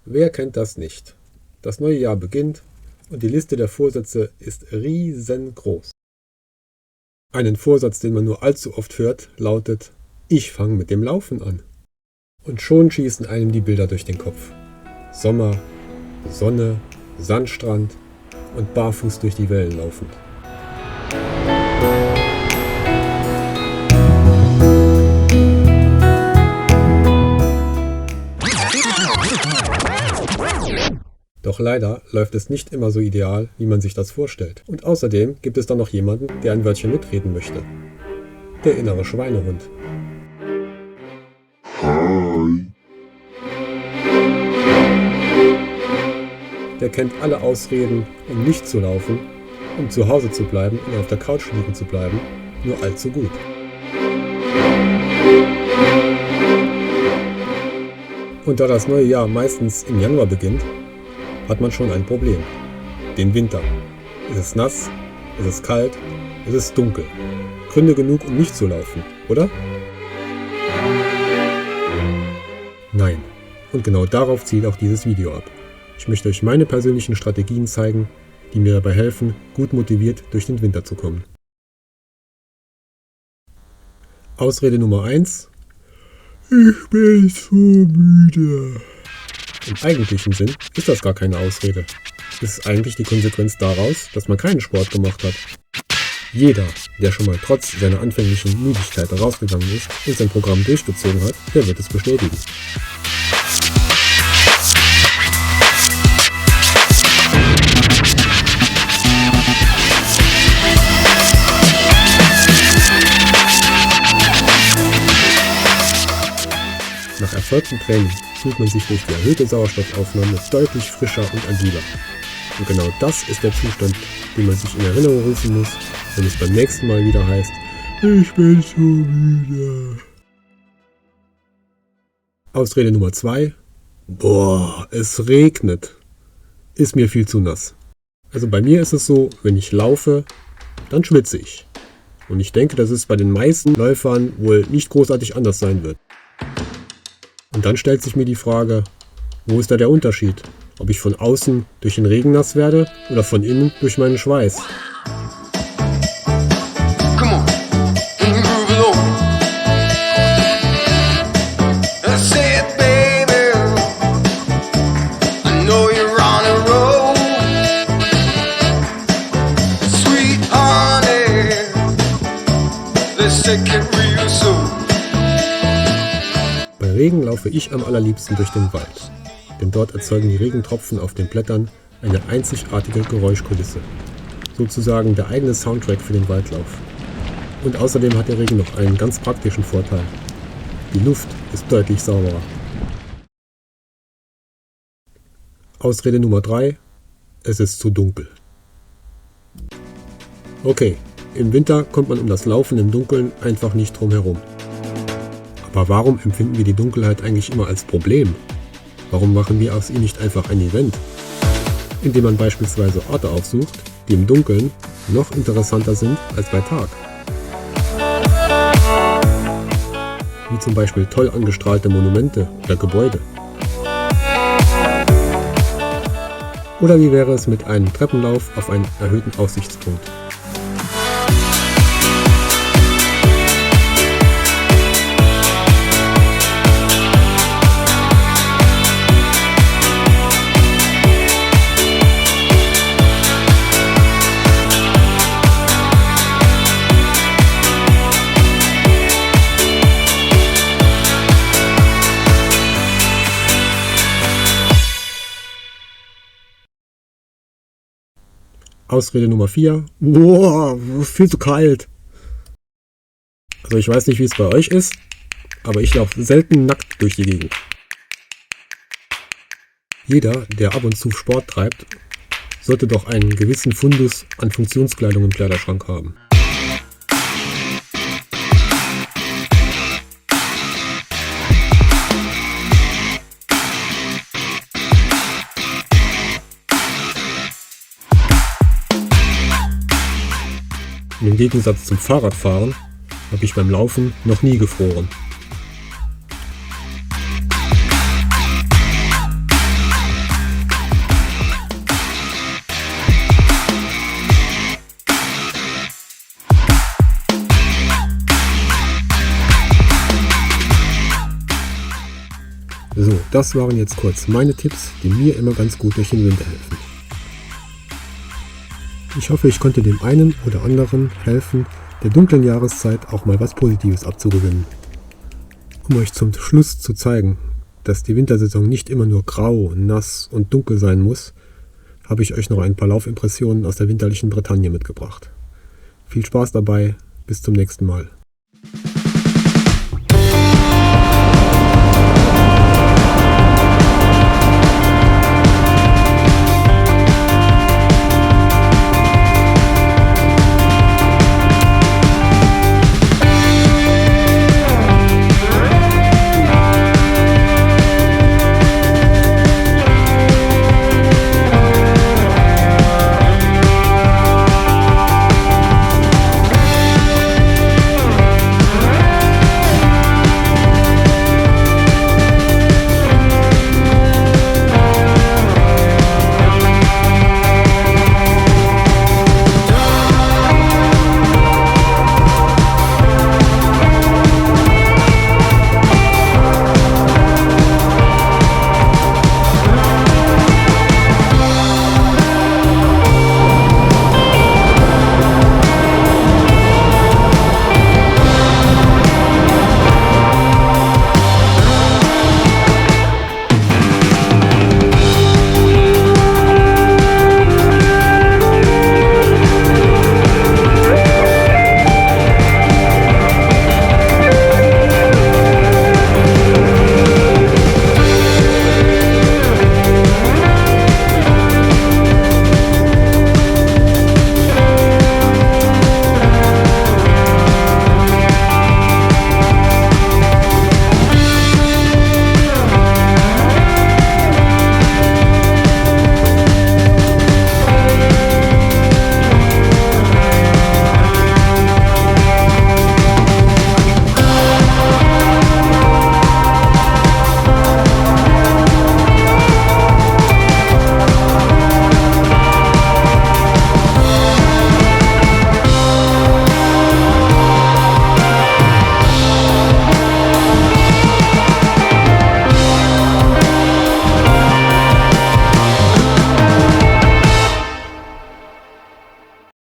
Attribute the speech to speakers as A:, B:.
A: Wer kennt das nicht? Das neue Jahr beginnt und die Liste der Vorsätze ist riesengroß. Einen Vorsatz, den man nur allzu oft hört, lautet: Ich fange mit dem Laufen an. Und schon schießen einem die Bilder durch den Kopf. Sommer, Sonne, Sandstrand und barfuß durch die Wellen laufend. Doch leider läuft es nicht immer so ideal, wie man sich das vorstellt. Und außerdem gibt es dann noch jemanden, der ein Wörtchen mitreden möchte. Der innere Schweinehund.
B: Hi.
A: Der kennt alle Ausreden, um nicht zu laufen, um zu Hause zu bleiben und auf der Couch liegen zu bleiben, nur allzu gut. Und da das neue Jahr meistens im Januar beginnt, hat man schon ein Problem. Den Winter. Es ist nass, es ist kalt, es ist dunkel. Gründe genug, um nicht zu laufen, oder? Nein. Und genau darauf zielt auch dieses Video ab. Ich möchte euch meine persönlichen Strategien zeigen, die mir dabei helfen, gut motiviert durch den Winter zu kommen. Ausrede Nummer 1. Ich bin so müde. Im eigentlichen Sinn ist das gar keine Ausrede. Es ist eigentlich die Konsequenz daraus, dass man keinen Sport gemacht hat. Jeder, der schon mal trotz seiner anfänglichen Müdigkeit rausgegangen ist und sein Programm durchgezogen hat, der wird es bestätigen. Nach erfolgtem Training fühlt man sich durch die erhöhte Sauerstoffaufnahme deutlich frischer und agiler. Und genau das ist der Zustand, den man sich in Erinnerung rufen muss, wenn es beim nächsten Mal wieder heißt: Ich bin so müde. Ausrede Nummer 2. Boah, es regnet. Ist mir viel zu nass. Also bei mir ist es so, wenn ich laufe, dann schwitze ich. Und ich denke, dass es bei den meisten Läufern wohl nicht großartig anders sein wird. Und dann stellt sich mir die Frage, wo ist da der Unterschied? Ob ich von außen durch den Regen nass werde oder von innen durch meinen Schweiß? Bei Regen laufe ich am allerliebsten durch den Wald, denn dort erzeugen die Regentropfen auf den Blättern eine einzigartige Geräuschkulisse, sozusagen der eigene Soundtrack für den Waldlauf. Und außerdem hat der Regen noch einen ganz praktischen Vorteil: die Luft ist deutlich sauberer. Ausrede Nummer 3. Es ist zu dunkel. Okay, im Winter kommt man um das Laufen im Dunkeln einfach nicht drum herum. Aber warum empfinden wir die Dunkelheit eigentlich immer als Problem? Warum machen wir aus ihr nicht einfach ein Event? Indem man beispielsweise Orte aufsucht, die im Dunkeln noch interessanter sind als bei Tag. Wie zum Beispiel toll angestrahlte Monumente oder Gebäude. Oder wie wäre es mit einem Treppenlauf auf einen erhöhten Aussichtspunkt? Ausrede Nummer 4. Boah, viel zu kalt. Also ich weiß nicht, wie es bei euch ist, aber ich laufe selten nackt durch die Gegend. Jeder, der ab und zu Sport treibt, sollte doch einen gewissen Fundus an Funktionskleidung im Kleiderschrank haben. Im Gegensatz zum Fahrradfahren habe ich beim Laufen noch nie gefroren. So, das waren jetzt kurz meine Tipps, die mir immer ganz gut durch den Winter helfen. Ich hoffe, ich konnte dem einen oder anderen helfen, der dunklen Jahreszeit auch mal was Positives abzugewinnen. Um euch zum Schluss zu zeigen, dass die Wintersaison nicht immer nur grau, nass und dunkel sein muss, habe ich euch noch ein paar Laufimpressionen aus der winterlichen Bretagne mitgebracht. Viel Spaß dabei, bis zum nächsten Mal.